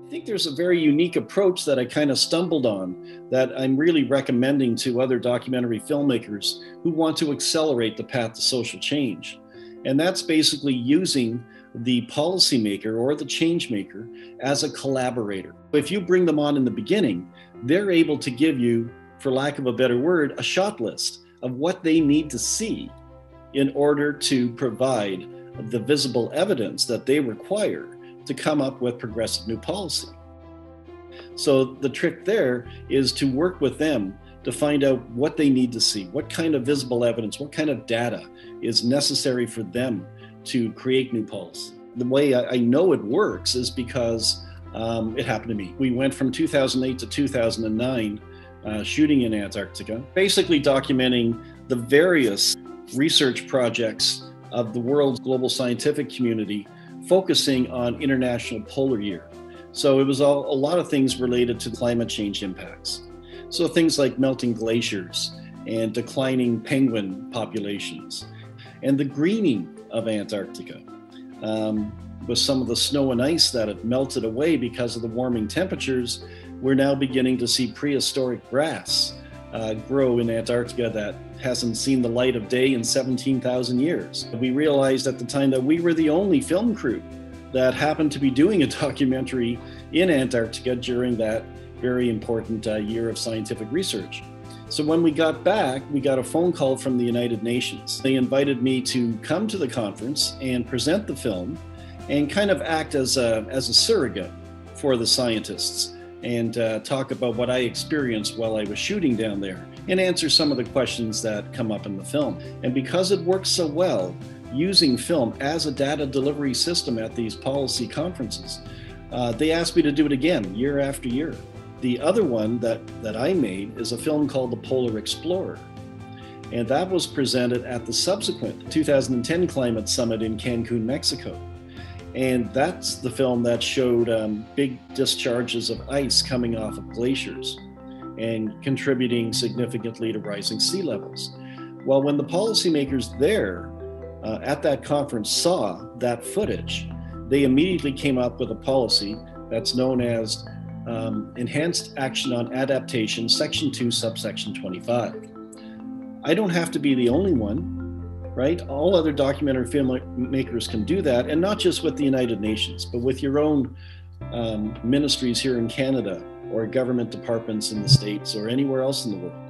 I think there's a very unique approach that I kind of stumbled on that I'm really recommending to other documentary filmmakers who want to accelerate the path to social change. And that's basically using the policymaker or the change maker as a collaborator. If you bring them on in the beginning, they're able to give you, for lack of a better word, a shot list of what they need to see in order to provide the visible evidence that they require to come up with progressive new policy. So the trick there is to work with them to find out what they need to see, what kind of visible evidence, what kind of data is necessary for them to create new policy. The way I know it works is because it happened to me. We went from 2008 to 2009 shooting in Antarctica, basically documenting the various research projects of the world's global scientific community focusing on International Polar Year. So it was a lot of things related to climate change impacts. So things like melting glaciers and declining penguin populations and the greening of Antarctica. With some of the snow and ice that have melted away because of the warming temperatures, we're now beginning to see prehistoric grass grow in Antarctica that hasn't seen the light of day in 17,000 years. We realized at the time that we were the only film crew that happened to be doing a documentary in Antarctica during that very important year of scientific research. So when we got back, we got a phone call from the United Nations. They invited me to come to the conference and present the film and kind of act as a surrogate for the scientists and talk about what I experienced while I was shooting down there and answer some of the questions that come up in the film. And because it works so well, using film as a data delivery system at these policy conferences, they asked me to do it again year after year. The other one that I made is a film called The Polar Explorer. And that was presented at the subsequent 2010 Climate Summit in Cancun, Mexico. And that's the film that showed big discharges of ice coming off of glaciers and contributing significantly to rising sea levels. Well, when the policymakers there at that conference saw that footage, they immediately came up with a policy that's known as Enhanced Action on Adaptation, Section 2, Subsection 25. I don't have to be the only one, right? All other documentary filmmakers can do that, and not just with the United Nations, but with your own ministries here in Canada or government departments in the States or anywhere else in the world.